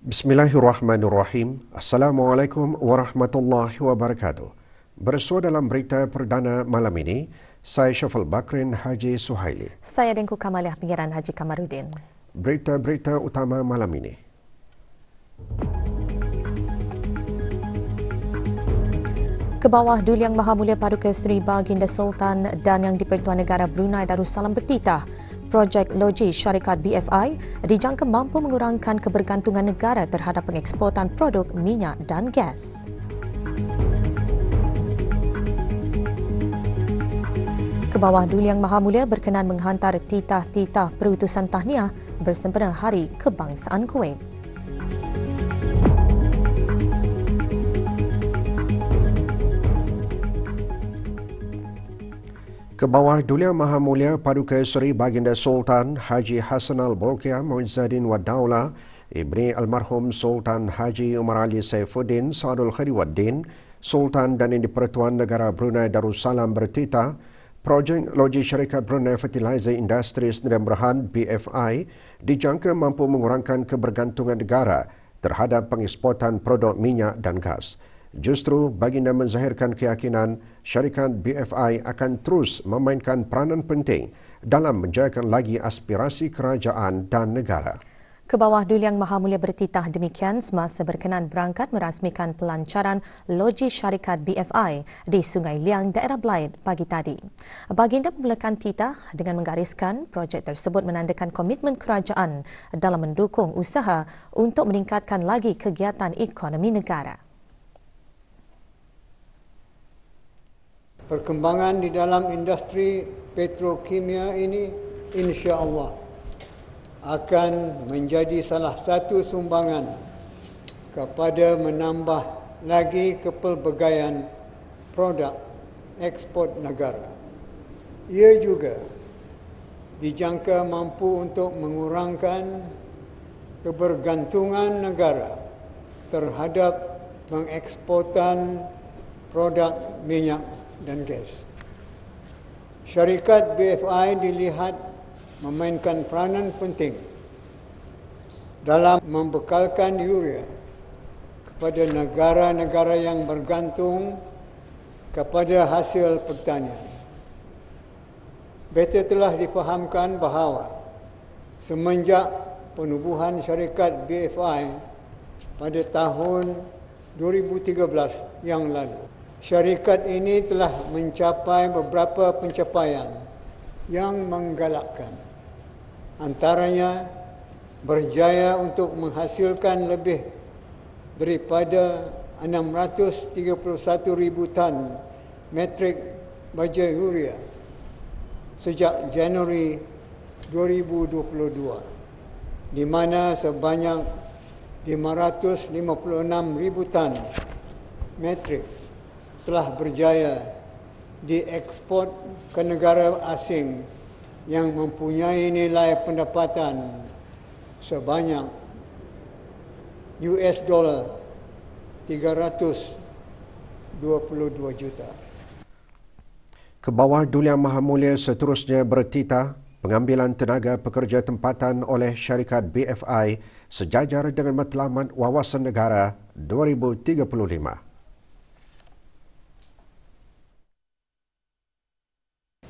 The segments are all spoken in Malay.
Bismillahirrahmanirrahim. Assalamualaikum warahmatullahi wabarakatuh. Bersua dalam berita perdana malam ini, saya Syafal Bakrin Haji Suhaili. Saya Dengku Kamaliah Pinggiran Haji Kamarudin. Berita-berita utama malam ini. Kebawah Duli Yang Maha Mulia Paduka Seri Baginda Sultan dan Yang di-Pertuan Negara Brunei Darussalam bertitah, projek loji syarikat BFI dijangka mampu mengurangkan kebergantungan negara terhadap pengeksportan produk minyak dan gas. Kebawah Duli Yang Maha Mulia berkenan menghantar titah-titah perutusan tahniah bersempena Hari Kebangsaan Kuwait. Kebawah Duli Yang Maha Mulia Paduka Seri Baginda Sultan Haji Hassan Al-Bolkiah Muizzaddin Wad-Daulah Ibni Almarhum Sultan Haji Umar Ali Saifuddin Saadul Khairuddin Sultan dan Yang di-Pertuan Negara Brunei Darussalam bertitah, projek loji syarikat Brunei Fertilizer Industries Negara Berhad BFI dijangka mampu mengurangkan kebergantungan negara terhadap pengeksportan produk minyak dan gas. Justru baginda menzahirkan keyakinan syarikat BFI akan terus memainkan peranan penting dalam menjayakan lagi aspirasi kerajaan dan negara. Kebawah Duli Yang Maha Mulia bertitah demikian semasa berkenan berangkat merasmikan pelancaran loji syarikat BFI di Sungai Liang, daerah Blyth pagi tadi. Baginda memulakan titah dengan menggariskan projek tersebut menandakan komitmen kerajaan dalam mendukung usaha untuk meningkatkan lagi kegiatan ekonomi negara. Perkembangan di dalam industri petrokimia ini insya-Allah akan menjadi salah satu sumbangan kepada menambah lagi kepelbagaian produk ekspor negara. Ia juga dijangka mampu untuk mengurangkan kebergantungan negara terhadap pengeksportan produk minyak dan gas. Syarikat BFI dilihat memainkan peranan penting dalam membekalkan urea kepada negara-negara yang bergantung kepada hasil pertanian. Betul telah difahamkan bahawa semenjak penubuhan syarikat BFI pada tahun 2013 yang lalu, syarikat ini telah mencapai beberapa pencapaian yang menggalakkan. Antaranya, berjaya untuk menghasilkan lebih daripada 631,000 tan metrik baja urea sejak Januari 2022, di mana sebanyak 556,000 tan metrik telah berjaya diekspor ke negara asing yang mempunyai nilai pendapatan sebanyak $322 juta. Kebawah Duli Yang Maha Mulia seterusnya bertitah pengambilan tenaga pekerja tempatan oleh syarikat BFI sejajar dengan matlamat wawasan negara 2035.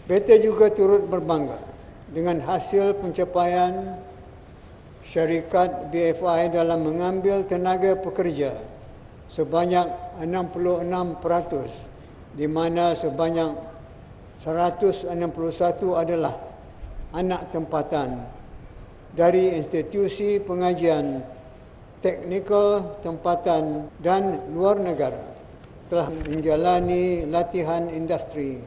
PT juga turut berbangga dengan hasil pencapaian syarikat BFI dalam mengambil tenaga pekerja sebanyak 66%, di mana sebanyak 161 adalah anak tempatan dari institusi pengajian, teknikal tempatan dan luar negara, telah menjalani latihan industri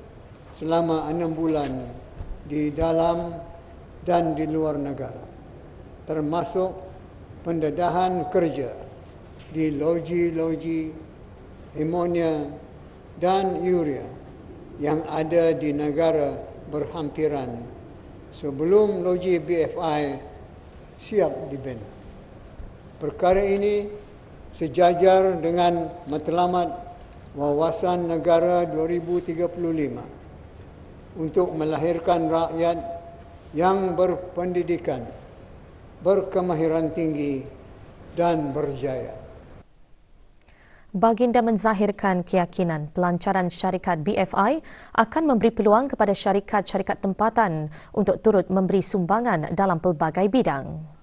selama 6 bulan di dalam dan di luar negara, termasuk pendedahan kerja di loji-loji ammonia dan urea yang ada di negara berhampiran sebelum loji BFI siap dibina. Perkara ini sejajar dengan matlamat Wawasan Negara 2035 untuk melahirkan rakyat yang berpendidikan, berkemahiran tinggi dan berjaya. Baginda menzahirkan keyakinan pelancaran syarikat BFI akan memberi peluang kepada syarikat-syarikat tempatan untuk turut memberi sumbangan dalam pelbagai bidang.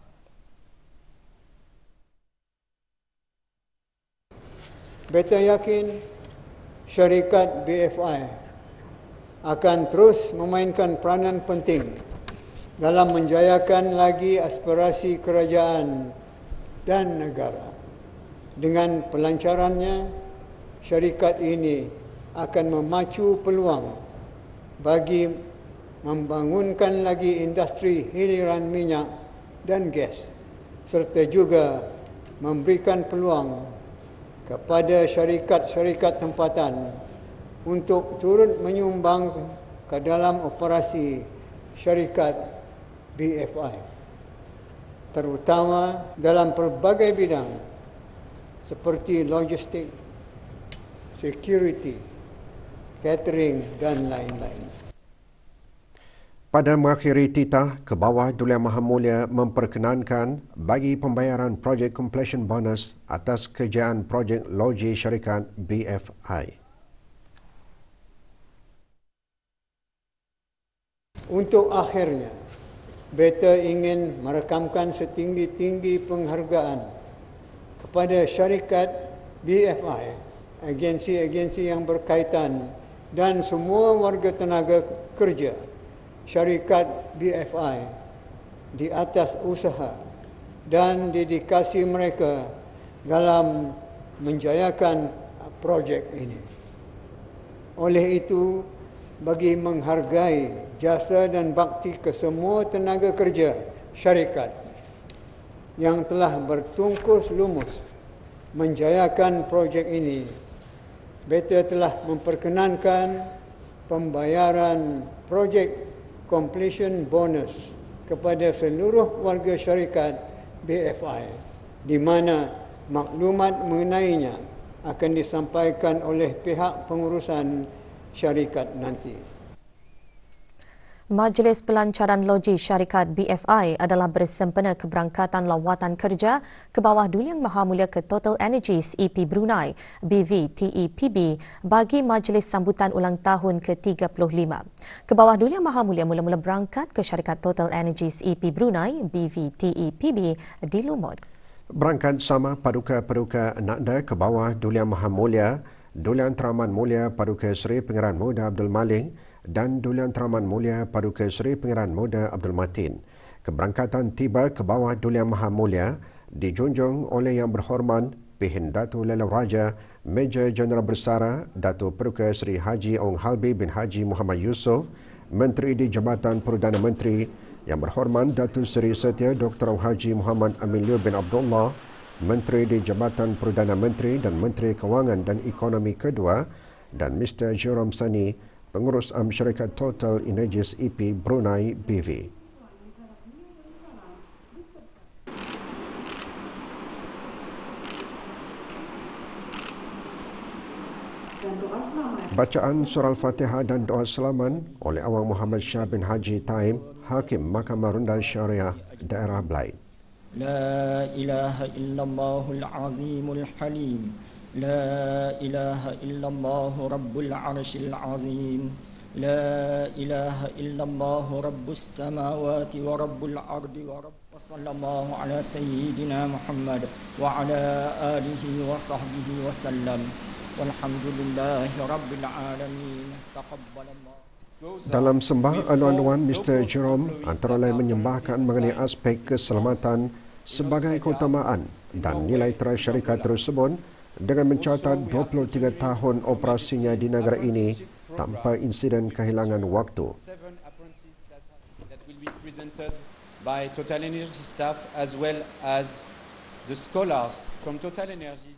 Beta yakin syarikat BFI akan terus memainkan peranan penting dalam menjayakan lagi aspirasi kerajaan dan negara. Dengan pelancarannya, syarikat ini akan memacu peluang bagi membangunkan lagi industri hiliran minyak dan gas serta juga memberikan peluang kepada syarikat-syarikat tempatan untuk turut menyumbang ke dalam operasi syarikat BFI, terutama dalam pelbagai bidang seperti logistik, security, catering dan lain-lain. Pada mengakhiri titah, Kebawah Duli Yang Maha Mulia memperkenankan bagi pembayaran projek completion bonus atas kerjaan projek loji syarikat BFI. Untuk akhirnya, beta ingin merekamkan setinggi-tinggi penghargaan kepada syarikat BFI, agensi-agensi yang berkaitan dan semua warga tenaga kerja syarikat BFI di atas usaha dan dedikasi mereka dalam menjayakan projek ini. Oleh itu, bagi menghargai jasa dan bakti kesemua tenaga kerja syarikat yang telah bertungkus lumus menjayakan projek ini, beta telah memperkenankan pembayaran projek completion bonus kepada seluruh warga syarikat BFI, di mana maklumat mengenainya akan disampaikan oleh pihak pengurusan syarikat nanti. Majlis Pelancaran Loji Syarikat BFI adalah bersempena keberangkatan lawatan kerja ke bawah Duli Yang Maha Mulia ke Total Energies EP Brunei BVTEPB bagi majlis sambutan ulang tahun ke-35. Ke bawah Duli Yang Maha Mulia mula-mula berangkat ke syarikat Total Energies EP Brunei BVTEPB di Lumut. Berangkat sama Paduka-Paduka Nakda ke bawah Duli Yang Maha Mulia, Duli Yang Teraman Mulia Paduka Seri Pengeran Muda Abdul Malik dan Duli Yang Teraman Mulia Paduka Seri Pengeran Muda Abdul Matin. Keberangkatan tiba ke bawah Duli Yang Maha Mulia dijunjung oleh Yang Berhormat Pihin Datuk Lelau Raja Major Jeneral Bersara Datuk Paduka Seri Haji Ong Halbi bin Haji Muhammad Yusof, Menteri di Jabatan Perdana Menteri Yang Berhormat Datuk Seri Setia Dr. Haji Muhammad Amin bin Abdullah, Menteri di Jabatan Perdana Menteri dan Menteri Kewangan dan Ekonomi Kedua, dan Mr. Jerome Sani, Pengurus Am Syarikat Total Energies EP Brunei BV. Bacaan surah Al-Fatihah dan doa selaman oleh Awang Muhammad Shah bin Haji Taim, Hakim Mahkamah Rendah Syariah Daerah Blaid. La ilaha illallahul azimul halim. La ilaha illallah rabbul arshil azim. La ilaha illallah rabbus samawati wa rabbul ardi wa sallallahu ala sayyidina Muhammad wa ala alihi wa sahbihi wa sallam. Walhamdulillahi rabbil alamin. Taqabbalallah. Dalam sembah anuan Mr. Jerome antara lain menyembahkan mengenai aspek keselamatan sebagai keutamaan dan nilai teras syarikat tersebut dengan mencatat 23 tahun operasinya di negara ini tanpa insiden kehilangan waktu. That will be presented by Total Energies staff as well as the scholars from Total Energies.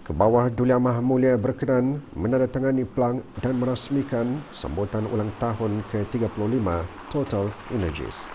Kebawah Duli Yang Maha Mulia berkenan menandatangani pelang dan merasmikan sambutan ulang tahun ke-35 Total Energies.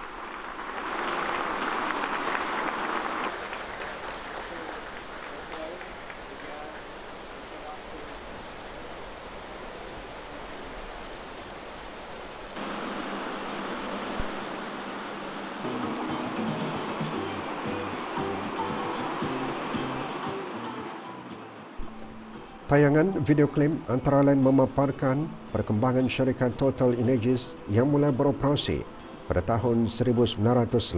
Tayangan video klip antara lain memaparkan perkembangan syarikat Total Energies yang mula beroperasi pada tahun 1987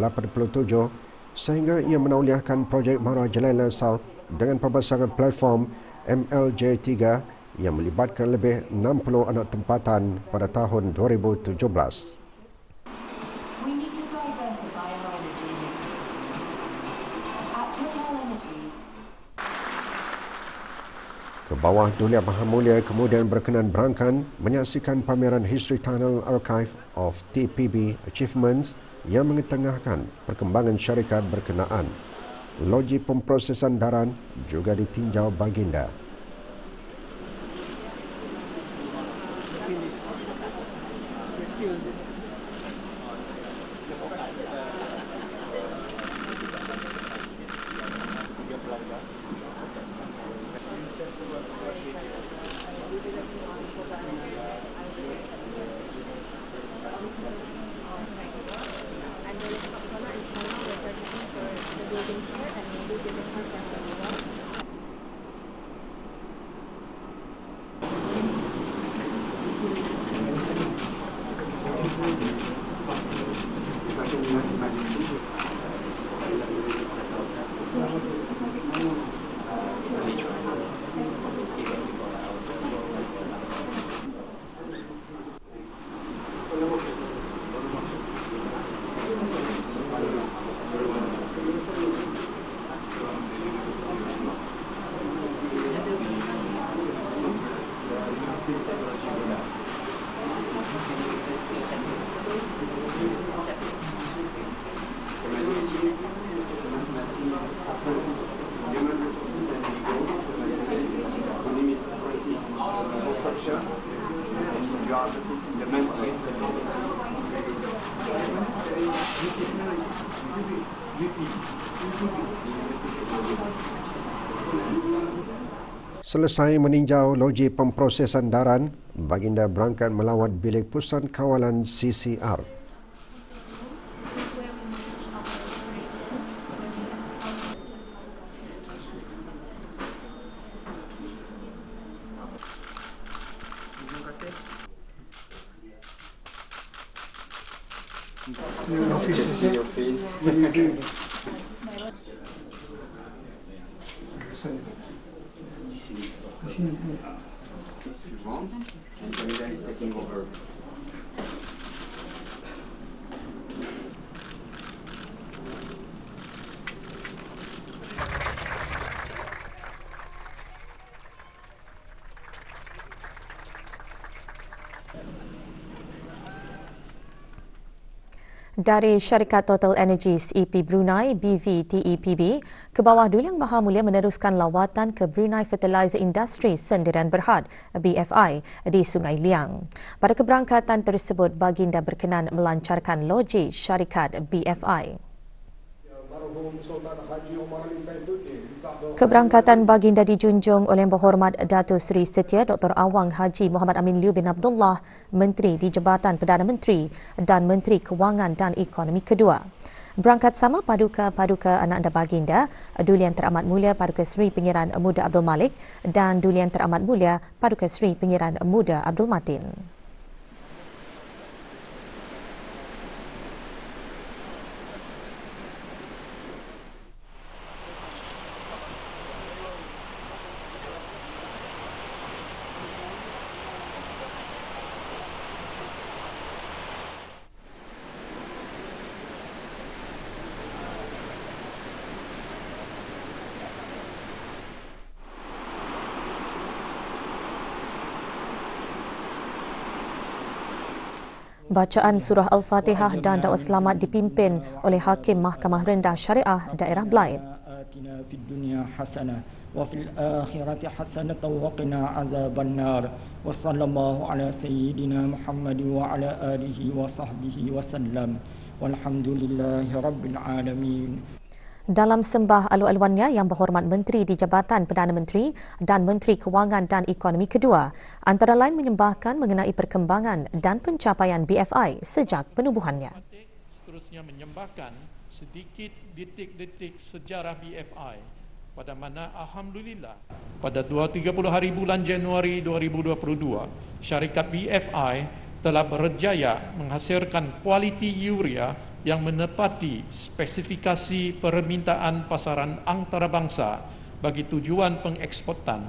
sehingga ia menauliahkan projek Mara Jalaila South dengan pemasangan platform MLJ3 yang melibatkan lebih 60 anak tempatan pada tahun 2017. We need to diversify our energy mix. At Total Energies, Kebawah Duli Yang Maha Mulia kemudian berkenan berangkat menyaksikan pameran History Tunnel Archive of TPB Achievements yang mengetengahkan perkembangan syarikat berkenaan. Loji pemprosesan daran juga ditinjau baginda. Selesai meninjau loji pemprosesan daran, baginda berangkat melawat bilik pusat kawalan CCR. Just see your face. Is taking over. Dari syarikat Total Energies EP Brunei BVTEPB, Kebawah Duli Yang Maha Mulia meneruskan lawatan ke Brunei Fertilizer Industry Sendirian Berhad BFI di Sungai Liang. Pada keberangkatan tersebut, baginda berkenan melancarkan loji syarikat BFI. Keberangkatan baginda dijunjung oleh Yang Berhormat Datuk Seri Setia Dr. Awang Haji Muhammad Amin Liu bin Abdullah, Menteri di Jabatan Perdana Menteri dan Menteri Kewangan dan Ekonomi kedua. Berangkat sama paduka anak anda baginda, Duli Yang Teramat Mulia Paduka Seri Pengiran Muda Abdul Malik dan Duli Yang Teramat Mulia Paduka Seri Pengiran Muda Abdul Matin. Bacaan surah Al-Fatihah dan doa selamat dipimpin oleh Hakim Mahkamah Rendah Syariah Daerah Blaid. آتنا في الدنيا حسنة وفي الآخرة حسنة وقنا عذاب النار وصلى الله على سيدنا محمد وعلى آله وصحبه وسلم والحمد لله رب العالمين. Dalam sembah alu-aluannya, Yang Berhormat Menteri di Jabatan Perdana Menteri dan Menteri Kewangan dan Ekonomi kedua antara lain menyembahkan mengenai perkembangan dan pencapaian BFI sejak penubuhannya. Seterusnya menyembahkan sedikit detik-detik sejarah BFI pada mana alhamdulillah pada 30 hari bulan Januari 2022 syarikat BFI telah berjaya menghasilkan kualiti urea yang menepati spesifikasi permintaan pasaran antarabangsa bagi tujuan pengeksportan.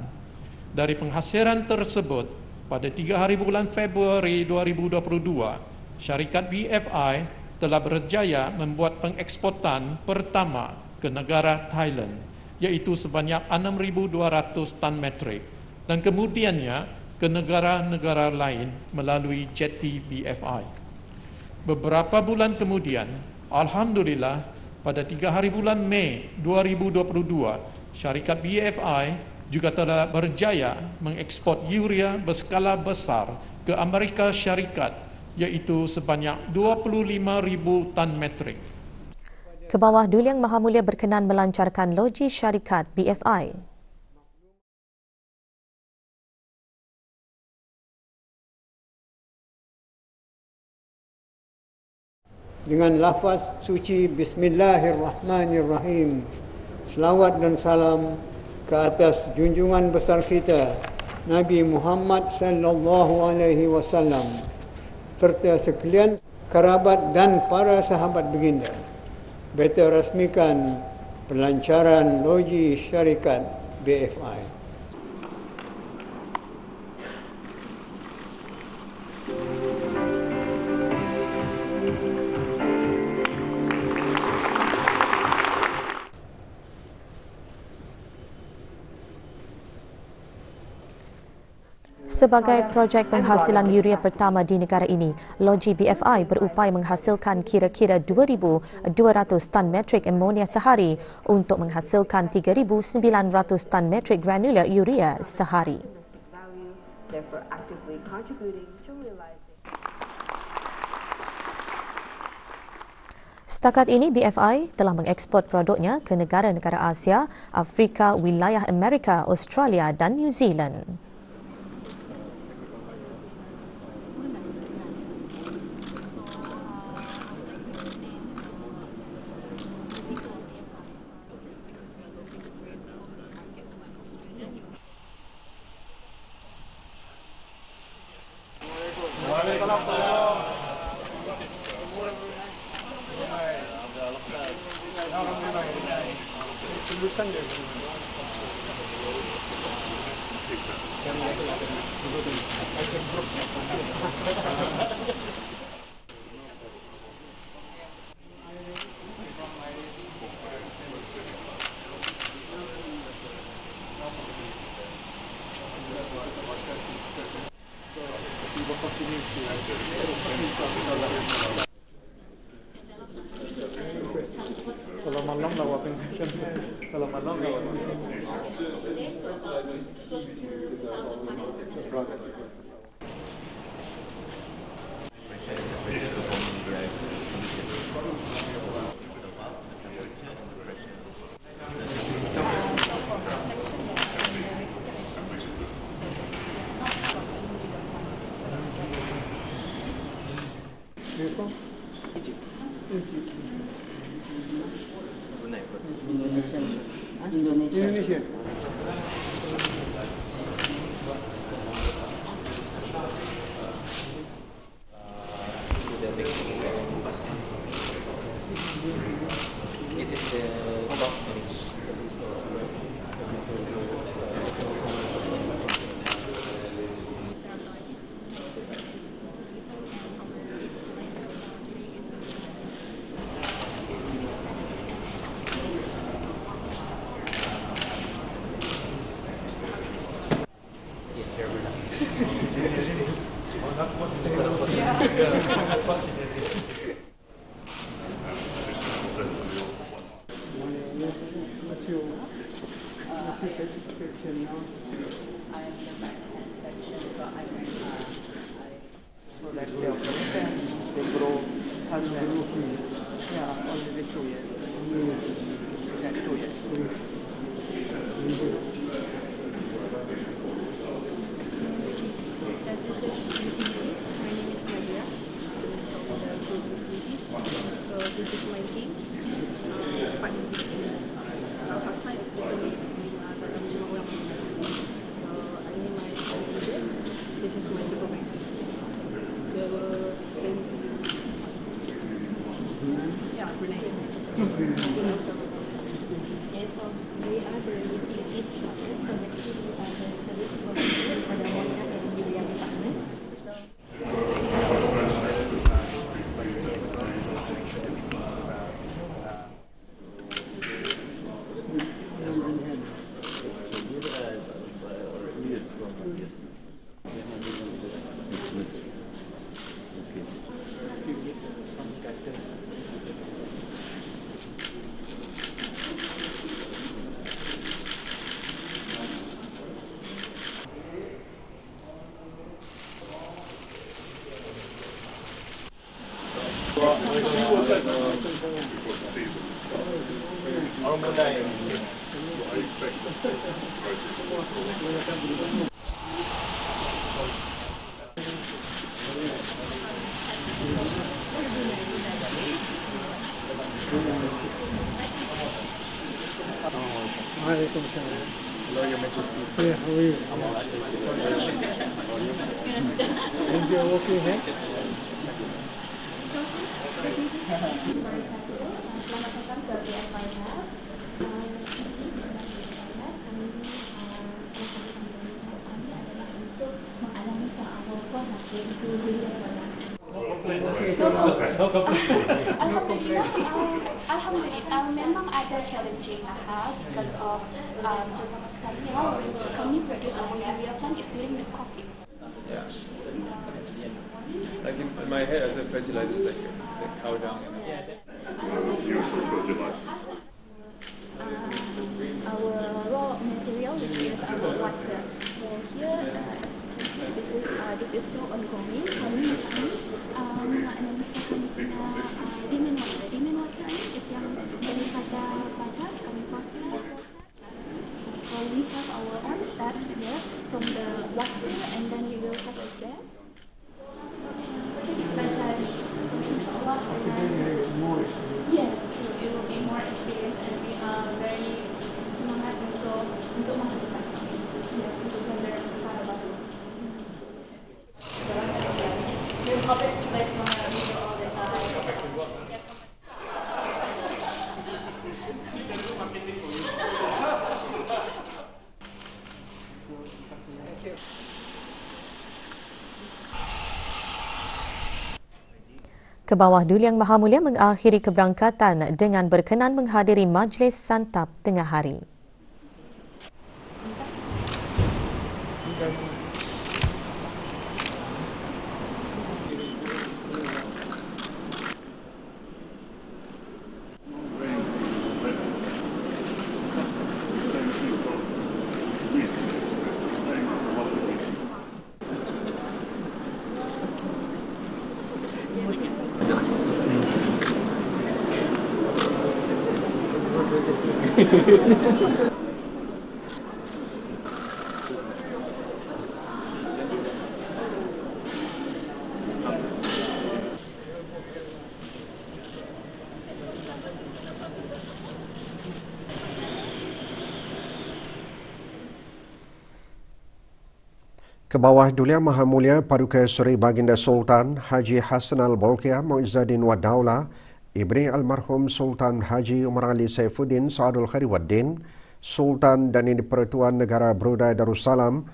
Dari penghasilan tersebut, pada 3 hari bulan Februari 2022, syarikat BFI telah berjaya membuat pengeksportan pertama ke negara Thailand, iaitu sebanyak 6,200 tan metrik, dan kemudiannya ke negara-negara lain melalui jeti BFI. Beberapa bulan kemudian, alhamdulillah, pada 3 hari bulan Mei 2022, syarikat BFI juga telah berjaya mengekspor urea berskala besar ke Amerika Syarikat, iaitu sebanyak 25,000 tan metrik. Ke bawah Duli Yang Maha Mulia berkenan melancarkan loji syarikat BFI. Dengan lafaz suci Bismillahirrahmanirrahim. Selawat dan salam ke atas junjungan besar kita Nabi Muhammad sallallahu alaihi wasallam serta sekalian kerabat dan para sahabat baginda. Beta rasmikan pelancaran loji syarikat BFI. Sebagai projek penghasilan urea pertama di negara ini, loji BFI berupaya menghasilkan kira-kira 2,200 tan metrik amonia sehari untuk menghasilkan 3,900 tan metrik granular urea sehari. Setakat ini, BFI telah mengekspor produknya ke negara-negara Asia, Afrika, wilayah Amerika, Australia dan New Zealand. Kalau malam lawatin kalau malam lawatin Indonesia. This is the box storage. This is Utilities. My name is Nadia. I'm from the group Utilities. So this is my team. Outside is dalam 5 orang assistant. So ini my leader. This is my supervisor. They will explain to you. Yeah, Brunei. Okay, so we are the utilities department. So basically we are the service provider for the water and area department. Waalaikumsalam. Hello, Your Majesty. Yeah, how are you? I'm alright. And you're working here? Selamat datang ke BFI Lab. Kami adalah untuk menganalisa awal produk iaitu durian produk. Alhamdulillah, memang ada challenging because of terutama sekali kami produce our urea plant is during the COVID. Yeah. Like in my head, the fertilizer is like the cow dung. Our raw material, which is our water. So here, this is still ongoing. Kami masih menganalisa kami punya demand water. Demand water is yang daripada padas kami proses. So we have our own steps here from the water, and then we will have a gas. Dipelajari. So insyaAllah yes, it will be more experience, and we are very semangat untuk masa depan. Yes, untuk belajar hal baru. We're hoping you guys want to read all the time. Ke bawah Duli Yang Maha Mulia mengakhiri keberangkatan dengan berkenan menghadiri majlis santap tengah hari. Ke bawah Duli Yang Maha Mulia Paduka Seri Baginda Sultan Haji Hassanal Bolkiah Muizzaddin Wad Daulah, Ibni Almarhum Sultan Haji Umar Ali Saifuddin Saadul Khairuddin, Sultan dan Di-Pertuan Negara Brunei Darussalam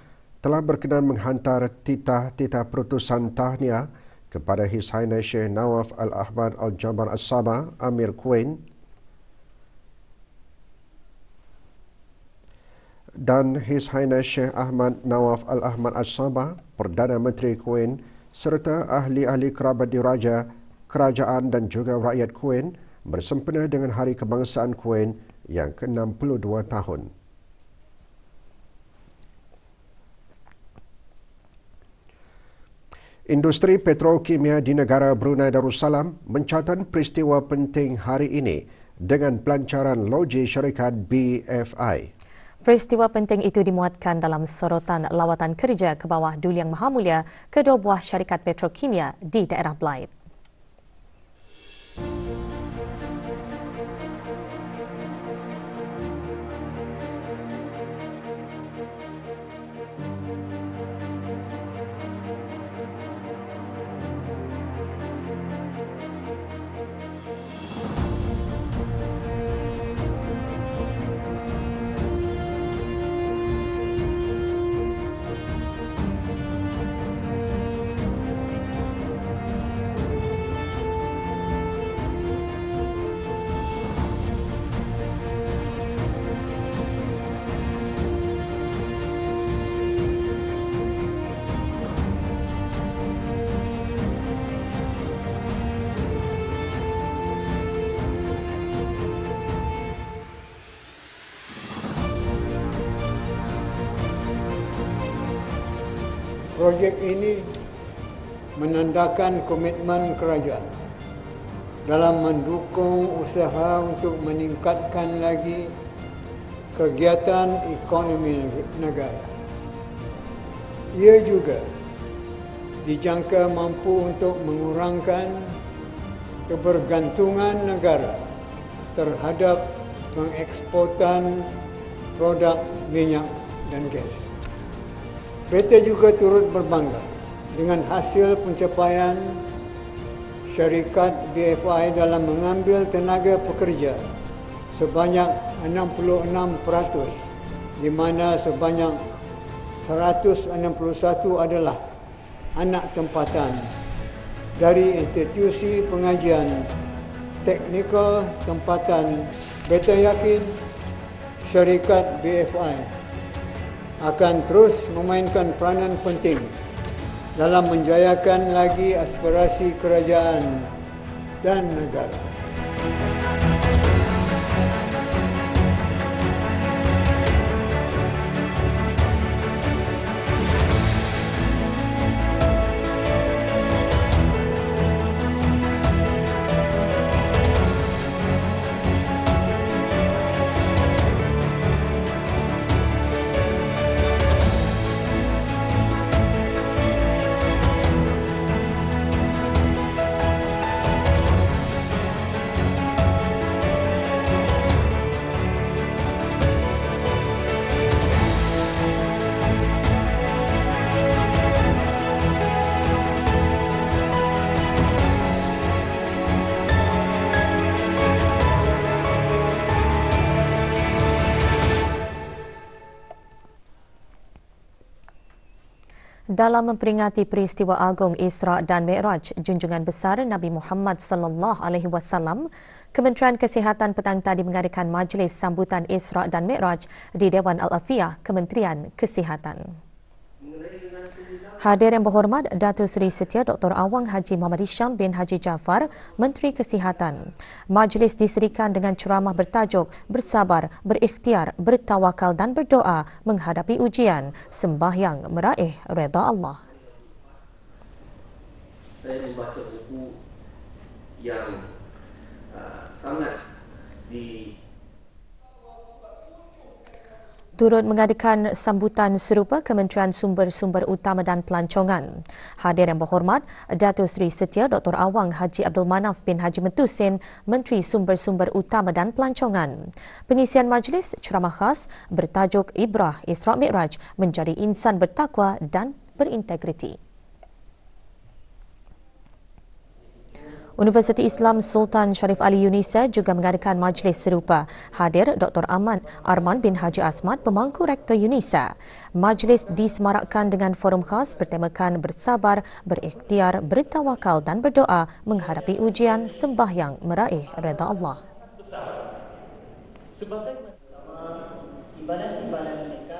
telah berkenan menghantar titah-titah perutusan tahniah kepada His Highness Sheikh Nawaf Al-Ahmad Al-Jabar As-Sabah, Amir Kuwait, dan His Highness Sheikh Ahmad Nawaf Al-Ahmad As-Sabah, Perdana Menteri Kuwait, serta ahli-ahli kerabat diraja, kerajaan dan juga rakyat Kuwait bersempena dengan Hari Kebangsaan Kuwait yang ke-62 tahun. Industri petrokimia di negara Brunei Darussalam mencatat peristiwa penting hari ini dengan pelancaran loji syarikat BFI. Peristiwa penting itu dimuatkan dalam sorotan lawatan kerja ke bawah Duli Yang Maha Mulia kedua buah syarikat petrokimia di daerah Blaid. Projek ini menandakan komitmen kerajaan dalam mendukung usaha untuk meningkatkan lagi kegiatan ekonomi negara. Ia juga dijangka mampu untuk mengurangkan kebergantungan negara terhadap pengeksportan produk minyak dan gas. PT juga turut berbangga dengan hasil pencapaian syarikat BFI dalam mengambil tenaga pekerja sebanyak 66%, di mana sebanyak 161 adalah anak tempatan dari institusi pengajian teknikal tempatan. Beta yakin syarikat BFI akan terus memainkan peranan penting dalam menjayakan lagi aspirasi kerajaan dan negara. Dalam memperingati peristiwa agung Isra' dan Mi'raj, junjungan besar Nabi Muhammad sallallahu alaihi wasallam, Kementerian Kesihatan petang tadi mengadakan majlis sambutan Isra' dan Mi'raj di Dewan Al-Afiyah Kementerian Kesihatan. Hadir yang berhormat Datuk Seri Setia Dr. Awang Haji Muhammad Hisham bin Haji Jaafar, Menteri Kesihatan. Majlis diserikan dengan ceramah bertajuk Bersabar, Berikhtiar, Bertawakal dan Berdoa menghadapi ujian, sembahyang meraih redha Allah. Saya membaca buku yang sangat turut mengadakan sambutan serupa Kementerian Sumber-Sumber Utama dan Pelancongan. Hadir yang berhormat Datuk Seri Setia Dr. Awang Haji Abdul Manaf bin Haji Metusin, Menteri Sumber-Sumber Utama dan Pelancongan. Pengisian majlis ceramah khas bertajuk Ibrah Isra' Mi'raj menjadi insan bertakwa dan berintegriti. Universiti Islam Sultan Sharif Ali Yunisa juga mengadakan majlis serupa. Hadir Dr. Arman bin Haji Asmat, pemangku Rektor Yunisa. Majlis disemarakkan dengan forum khas bertemakan bersabar, berikhtiar, bertawakal dan berdoa menghadapi ujian, sembahyang meraih redha Allah. Sebagai ibadat-ibadat mereka,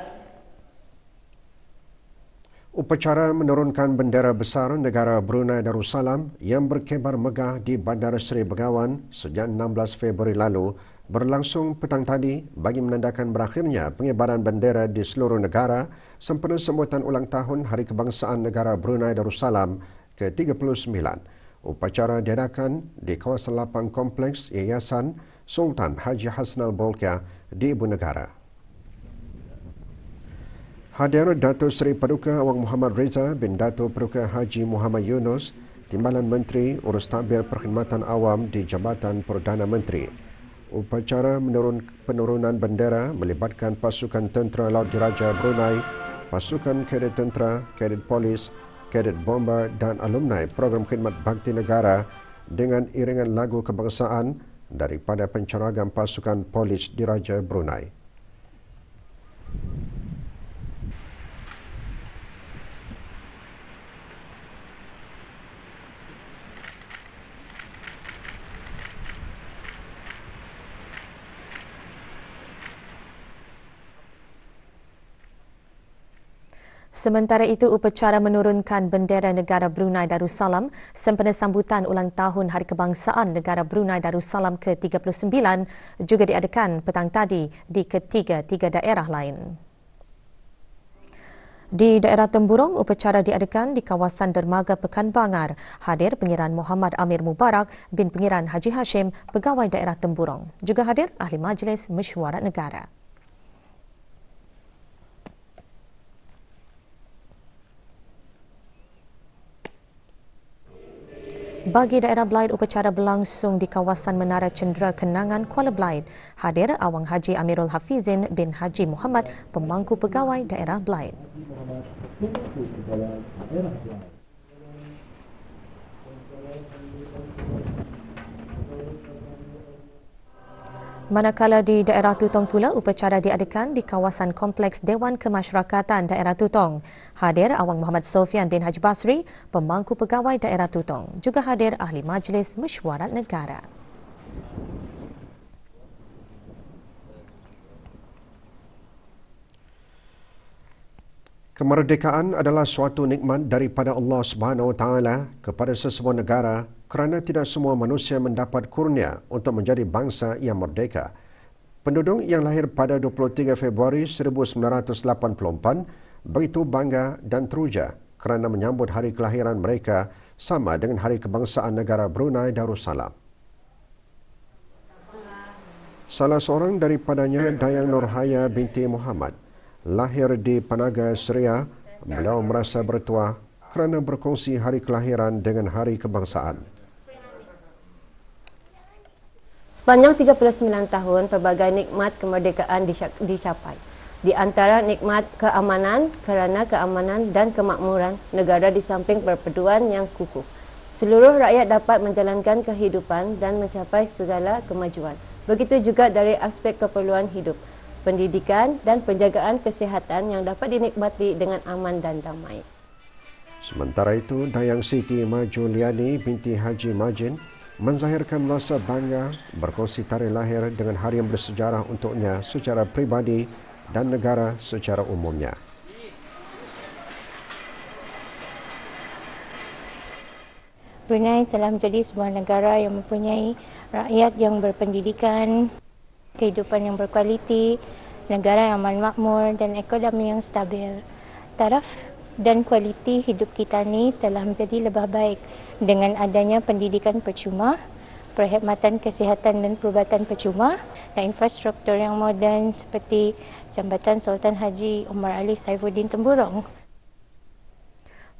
upacara menurunkan bendera besar negara Brunei Darussalam yang berkibar megah di Bandar Seri Begawan sejak 16 Februari lalu berlangsung petang tadi bagi menandakan berakhirnya pengibaran bendera di seluruh negara sempena sambutan ulang tahun Hari Kebangsaan Negara Brunei Darussalam ke-39. Upacara diadakan di kawasan lapang kompleks Yayasan Sultan Haji Hassanal Bolkiah di Ibu Negara. Hadir Datuk Seri Paduka Awang Muhammad Reza bin Datuk Paduka Haji Muhammad Yunus, Timbalan Menteri Urus Tadbir Perkhidmatan Awam di Jabatan Perdana Menteri. Upacara penurunan bendera melibatkan pasukan tentera Laut Diraja Brunei, pasukan kadet tentera, kadet polis, kadet bomba dan alumni program khidmat bakti negara dengan iringan lagu kebangsaan daripada penceragam pasukan polis Diraja Brunei. Sementara itu, upacara menurunkan bendera negara Brunei Darussalam sempena sambutan ulang tahun Hari Kebangsaan Negara Brunei Darussalam ke-39 juga diadakan petang tadi di ketiga-tiga daerah lain. Di daerah Temburong, upacara diadakan di kawasan Dermaga Pekan Bangar. Hadir Pengiran Muhammad Amir Mubarak bin Pengiran Haji Hashim, Pegawai Daerah Temburong. Juga hadir Ahli Majlis Mesyuarat Negara. Bagi daerah Blyth, upacara berlangsung di kawasan Menara Cendera Kenangan Kuala Blyth. Hadir Awang Haji Amirul Hafizin bin Haji Muhammad, Pemangku Pegawai Daerah Blyth. Manakala di daerah Tutong pula, upacara diadakan di kawasan Kompleks Dewan Kemasyarakatan Daerah Tutong. Hadir Awang Muhammad Sofian bin Haji Basri, Pemangku Pegawai Daerah Tutong. Juga hadir Ahli Majlis Mesyuarat Negara. Kemerdekaan adalah suatu nikmat daripada Allah Subhanahu Wa Taala kepada sesebuah negara kerana tidak semua manusia mendapat kurnia untuk menjadi bangsa yang merdeka. Penduduk yang lahir pada 23 Februari 1984 begitu bangga dan teruja kerana menyambut hari kelahiran mereka sama dengan Hari Kebangsaan Negara Brunei Darussalam. Salah seorang daripadanya, Dayang Nurhaya binti Muhammad, lahir di Panaga, Seria. Beliau merasa bertuah kerana berkongsi hari kelahiran dengan hari kebangsaan. Sepanjang 39 tahun, pelbagai nikmat kemerdekaan dicapai. Di antara nikmat keamanan, kerana keamanan dan kemakmuran negara di samping perpaduan yang kukuh, seluruh rakyat dapat menjalankan kehidupan dan mencapai segala kemajuan. Begitu juga dari aspek keperluan hidup, pendidikan dan penjagaan kesihatan yang dapat dinikmati dengan aman dan damai. Sementara itu, Dayang Siti Majuliani binti Haji Majin menzahirkan rasa bangga berkongsi tarikh lahir dengan hari yang bersejarah untuknya secara pribadi dan negara secara umumnya. Brunei telah menjadi sebuah negara yang mempunyai rakyat yang berpendidikan, kehidupan yang berkualiti, negara yang aman makmur dan ekonomi yang stabil. Taraf dan kualiti hidup kita ni telah menjadi lebih baik dengan adanya pendidikan percuma, perkhidmatan kesihatan dan perubatan percuma dan infrastruktur yang moden seperti Jambatan Sultan Haji Umar Ali Saifuddin Temburong.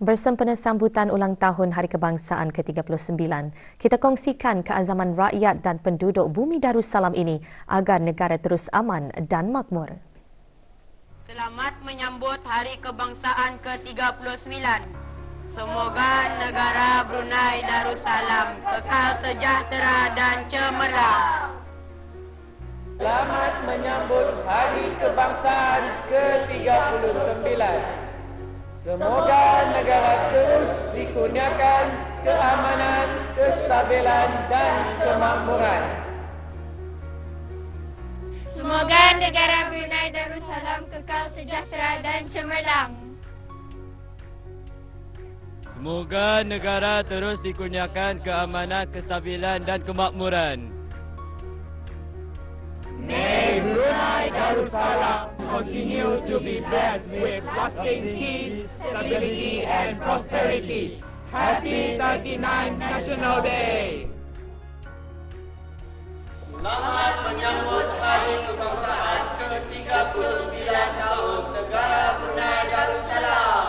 Bersempena sambutan ulang tahun Hari Kebangsaan ke-39, kita kongsikan keazaman rakyat dan penduduk bumi Darussalam ini agar negara terus aman dan makmur. Selamat menyambut Hari Kebangsaan ke-39. Semoga negara Brunei Darussalam kekal sejahtera dan cemerlang. Selamat menyambut Hari Kebangsaan ke-39. Semoga negara terus dikurniakan keamanan, kestabilan dan kemakmuran. Semoga negara Brunei Darussalam kekal sejahtera dan cemerlang. Semoga negara terus dikurniakan keamanan, kestabilan dan kemakmuran. May Brunei Darussalam continue to be blessed with lasting peace, stability and prosperity. Happy 39th National Day. Selamat menyambut Hari Kebangsaan ke-39 tahun Negara Brunei Darussalam.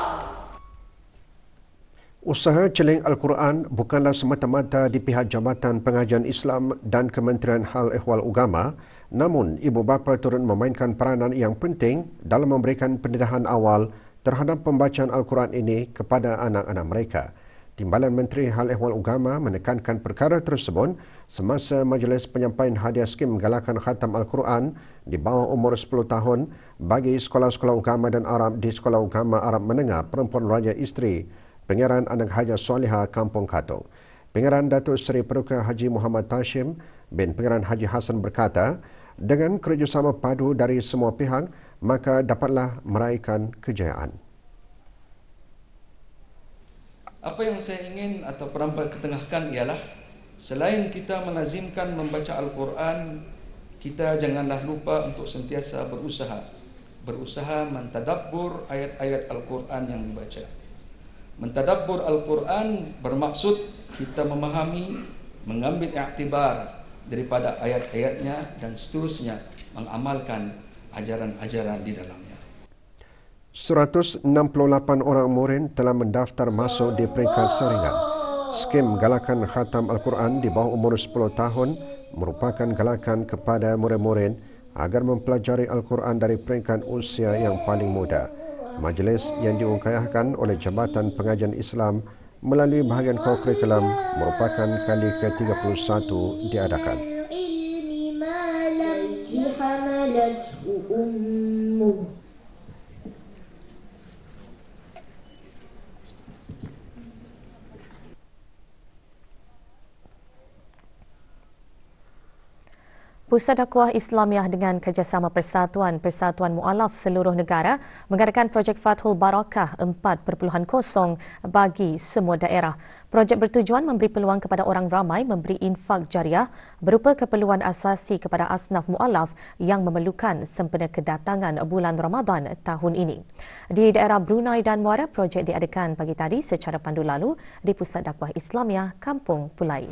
Usaha celing Al-Quran bukanlah semata-mata di pihak Jabatan Pengajian Islam dan Kementerian Hal Ehwal Agama, namun ibu bapa turut memainkan peranan yang penting dalam memberikan pendedahan awal terhadap pembacaan Al-Quran ini kepada anak-anak mereka. Timbalan Menteri Hal Ehwal Agama menekankan perkara tersebut semasa majlis penyampaian hadiah skim galakan khatam Al-Quran di bawah umur 10 tahun bagi sekolah-sekolah agama dan Arab di Sekolah Agama Arab Menengah Perempuan Raja Isteri Pengeran Anak Haja Soleha Kampung Katong. Pengeran Datuk Seri Peruka Haji Muhammad Tashim bin Pengeran Haji Hassan berkata, dengan kerjasama padu dari semua pihak, maka dapatlah meraihkan kejayaan. Apa yang saya ingin atau perampat ketengahkan ialah, selain kita melazimkan membaca Al-Quran, kita janganlah lupa untuk sentiasa berusaha mentadabbur ayat-ayat Al-Quran yang dibaca. Mentadabbur Al-Quran bermaksud kita memahami, mengambil iktibar daripada ayat-ayatnya dan seterusnya mengamalkan ajaran-ajaran di dalamnya. 168 orang murid telah mendaftar masuk di peringkat saringan. Skim galakan khatam Al-Quran di bawah umur 10 tahun merupakan galakan kepada murid-murid agar mempelajari Al-Quran dari peringkat usia yang paling muda. Majlis yang diungkayahkan oleh Jabatan Pengajian Islam melalui bahagian kurikulum merupakan kali ke-31 diadakan. Pusat Dakwah Islamiah dengan kerjasama Persatuan Mu'alaf seluruh negara mengadakan projek Fathul Barakah 4.0 bagi semua daerah. Projek bertujuan memberi peluang kepada orang ramai memberi infak jariah berupa keperluan asasi kepada asnaf mu'alaf yang memerlukan sempena kedatangan bulan Ramadan tahun ini. Di daerah Brunei dan Muara, projek diadakan pagi tadi secara pandu lalu di Pusat Dakwah Islamiah Kampung Pulai.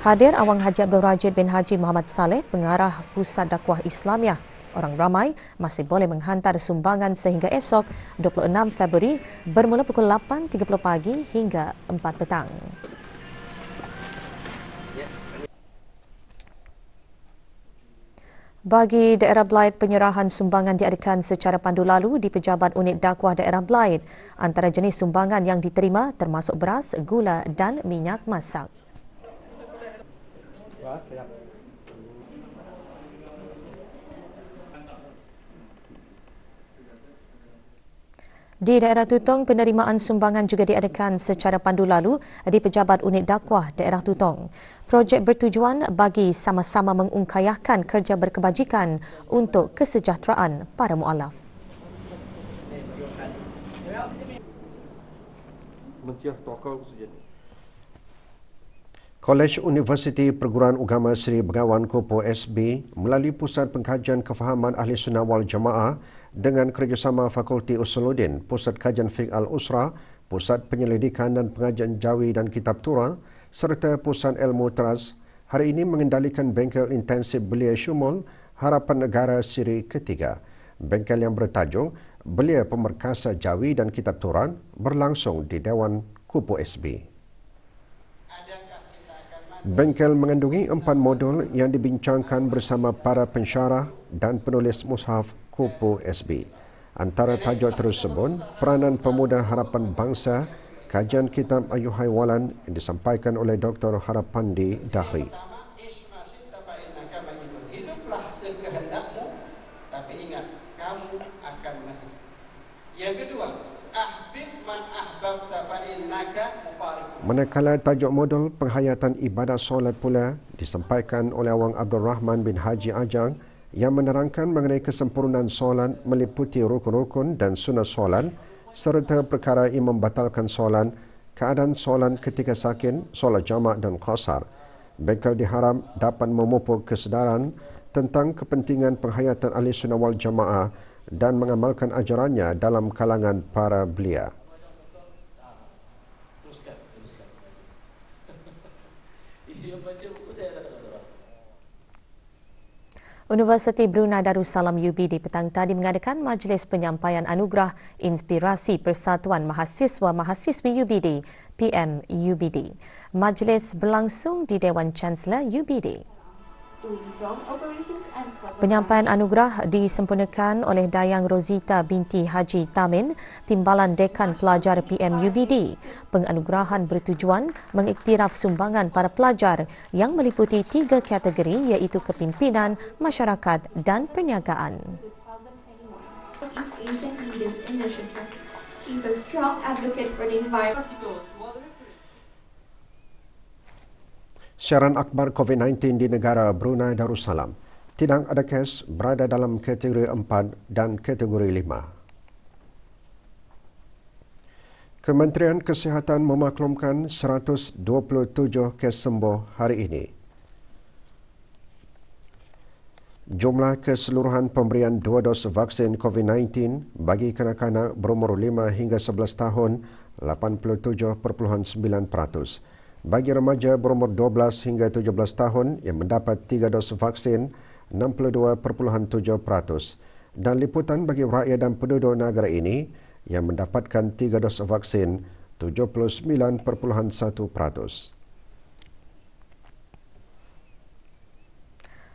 Hadir Awang Haji Abdul Rajid bin Haji Muhammad Saleh, pengarah Pusat Dakwah Islamiah. Orang ramai masih boleh menghantar sumbangan sehingga esok 26 Februari bermula pukul 8.30 pagi hingga 4 petang. Bagi daerah Blaid, penyerahan sumbangan diadakan secara pandu lalu di Pejabat Unit Dakwah daerah Blaid. Antara jenis sumbangan yang diterima termasuk beras, gula dan minyak masak. Di daerah Tutong, penerimaan sumbangan juga diadakan secara pandu lalu di Pejabat Unit Dakwah daerah Tutong. Projek bertujuan bagi sama-sama mengungkayahkan kerja berkebajikan untuk kesejahteraan para mu'alaf. Kolej Universiti Perguruan Agama Seri Begawan Kopo SB melalui Pusat Pengkajian Kefahaman Ahli Sunnah wal Jamaah dengan kerjasama Fakulti Usuluddin, Pusat Kajian Fiqh Al-Usra, Pusat Penyelidikan dan Pengajian Jawi dan Kitab Tura serta Pusat Ilmu Teras hari ini mengendalikan bengkel intensif belia syumul Harapan Negara Siri ketiga. Bengkel yang bertajuk Belia Pemerkasa Jawi dan Kitab Tura berlangsung di Dewan Kopo SB. Bengkel mengandungi 4 modul yang dibincangkan bersama para pensyarah dan penulis mushaf Kopo SB. Antara tajuk tersebut, peranan pemuda harapan bangsa, kajian kitab Ayuhai Walan yang disampaikan oleh Dr. Harapandi Dahri. Hiduplah sekehendakmu, tapi ingat, kamu akan mati. Yang kedua, ahbib man ahbabta fa innaka mufariq. Manakala tajuk modul penghayatan ibadat solat pula disampaikan oleh Awang Abdul Rahman bin Haji Ajang yang menerangkan mengenai kesempurnaan solat meliputi rukun-rukun dan sunnah solat serta perkara yang membatalkan solat, keadaan solat ketika sakit, solat jamak dan qasar. Bengkel diharap dapat memupuk kesedaran tentang kepentingan penghayatan ahli sunnah wal jamaah dan mengamalkan ajarannya dalam kalangan para belia. Dia baca buku saya tak ada salah. Universiti Brunei Darussalam UBD petang tadi mengadakan Majlis Penyampaian Anugerah Inspirasi Persatuan Mahasiswa-Mahasiswi UBD, PM-UBD. Majlis berlangsung di Dewan Chancellor UBD. Penyampaian anugerah disempurnakan oleh Dayang Rosita binti Haji Tamin, Timbalan Dekan Pelajar PM-UBD. Penganugerahan bertujuan mengiktiraf sumbangan para pelajar yang meliputi 3 kategori iaitu kepimpinan, masyarakat dan perniagaan. She's a strong advocate for the environment. Siaran akhbar COVID-19 di negara Brunei Darussalam. Tidak ada kes berada dalam kategori 4 dan kategori 5. Kementerian Kesihatan memaklumkan 127 kes sembuh hari ini. Jumlah keseluruhan pemberian 2 dos vaksin COVID-19 bagi kanak-kanak berumur 5 hingga 11 tahun 87.9%. Bagi remaja berumur 12 hingga 17 tahun yang mendapat 3 dos vaksin 62.7%. Dan liputan bagi rakyat dan penduduk negara ini yang mendapatkan 3 dos vaksin 79.1%.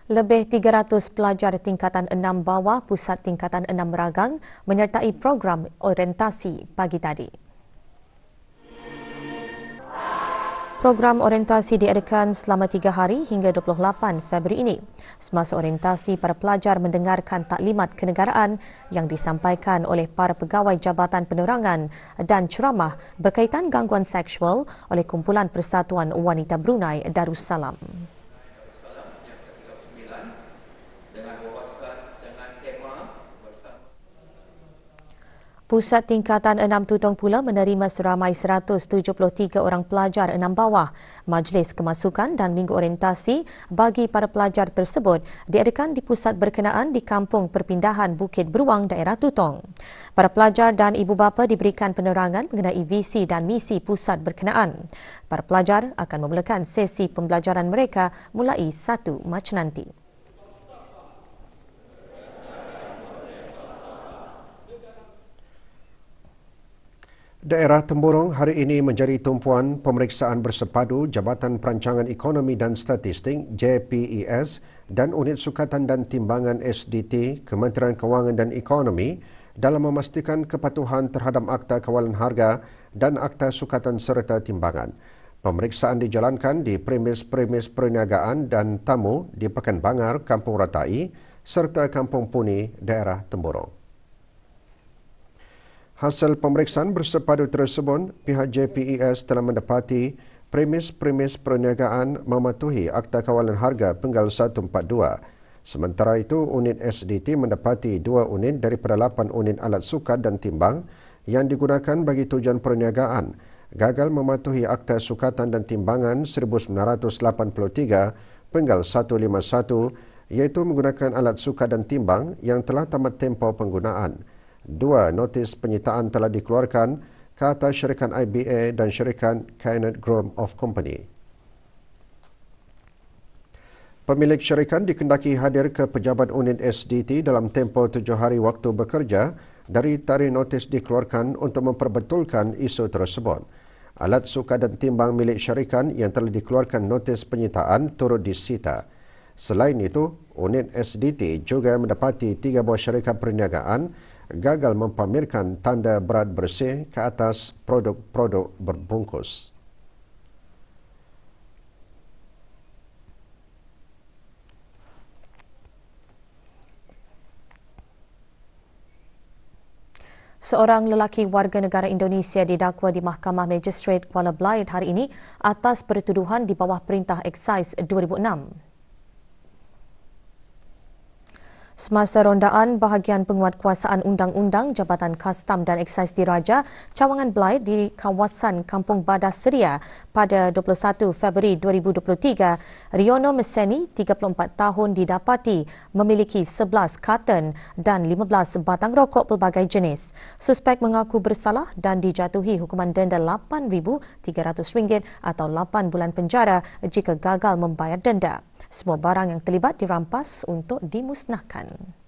Lebih 300 pelajar tingkatan 6 bawah Pusat Tingkatan 6 Meragang menyertai program orientasi pagi tadi. Program orientasi diadakan selama 3 hari hingga 28 Februari ini. Semasa orientasi, para pelajar mendengarkan taklimat kenegaraan yang disampaikan oleh para pegawai Jabatan Penerangan dan ceramah berkaitan gangguan seksual oleh Kumpulan Persatuan Wanita Brunei Darussalam. Pusat Tingkatan 6 Tutong pula menerima seramai 173 orang pelajar 6 bawah. Majlis Kemasukan dan Minggu Orientasi bagi para pelajar tersebut diadakan di pusat berkenaan di Kampung Perpindahan Bukit Beruang, daerah Tutong. Para pelajar dan ibu bapa diberikan penerangan mengenai visi dan misi pusat berkenaan. Para pelajar akan memulakan sesi pembelajaran mereka mulai 1 Mac nanti. Daerah Temburong hari ini menjadi tumpuan pemeriksaan bersepadu Jabatan Perancangan Ekonomi dan Statistik JPES dan Unit Sukatan dan Timbangan SDT Kementerian Kewangan dan Ekonomi dalam memastikan kepatuhan terhadap Akta Kawalan Harga dan Akta Sukatan serta Timbangan. Pemeriksaan dijalankan di premis-premis perniagaan dan tamu di Pekan Bangar, Kampung Ratai serta Kampung Puni, daerah Temburong. Hasil pemeriksaan bersepadu tersebut, pihak JPES telah mendapati premis-premis perniagaan mematuhi Akta Kawalan Harga Penggal 142. Sementara itu, unit SDT mendapati 2 unit daripada 8 unit alat sukat dan timbang yang digunakan bagi tujuan perniagaan gagal mematuhi Akta Sukatan dan Timbangan 1983 Penggal 151 iaitu menggunakan alat sukat dan timbang yang telah tamat tempoh penggunaan. 2 notis penyitaan telah dikeluarkan ke atas syarikat IBA dan syarikat Kenneth Group of Company. Pemilik syarikat dikendaki hadir ke pejabat unit SDT dalam tempoh 7 hari waktu bekerja dari tarikh notis dikeluarkan untuk memperbetulkan isu tersebut. Alat sukat dan timbang milik syarikat yang telah dikeluarkan notis penyitaan turut disita. Selain itu, unit SDT juga mendapati 3 buah syarikat perniagaan gagal mempamerkan tanda berat bersih ke atas produk-produk berbungkus. Seorang lelaki warga negara Indonesia didakwa di Mahkamah Magistrate Kuala Belait hari ini atas pertuduhan di bawah Perintah Eksais 2006. Semasa rondaan bahagian penguatkuasaan undang-undang Jabatan Kastam dan Eksais Diraja Cawangan Blythe di kawasan Kampung Badas Seria pada 21 Februari 2023, Riono Meseni, 34 tahun didapati memiliki 11 karton dan 15 batang rokok pelbagai jenis. Suspek mengaku bersalah dan dijatuhi hukuman denda RM8,300 atau 8 bulan penjara jika gagal membayar denda. Semua barang yang terlibat dirampas untuk dimusnahkan.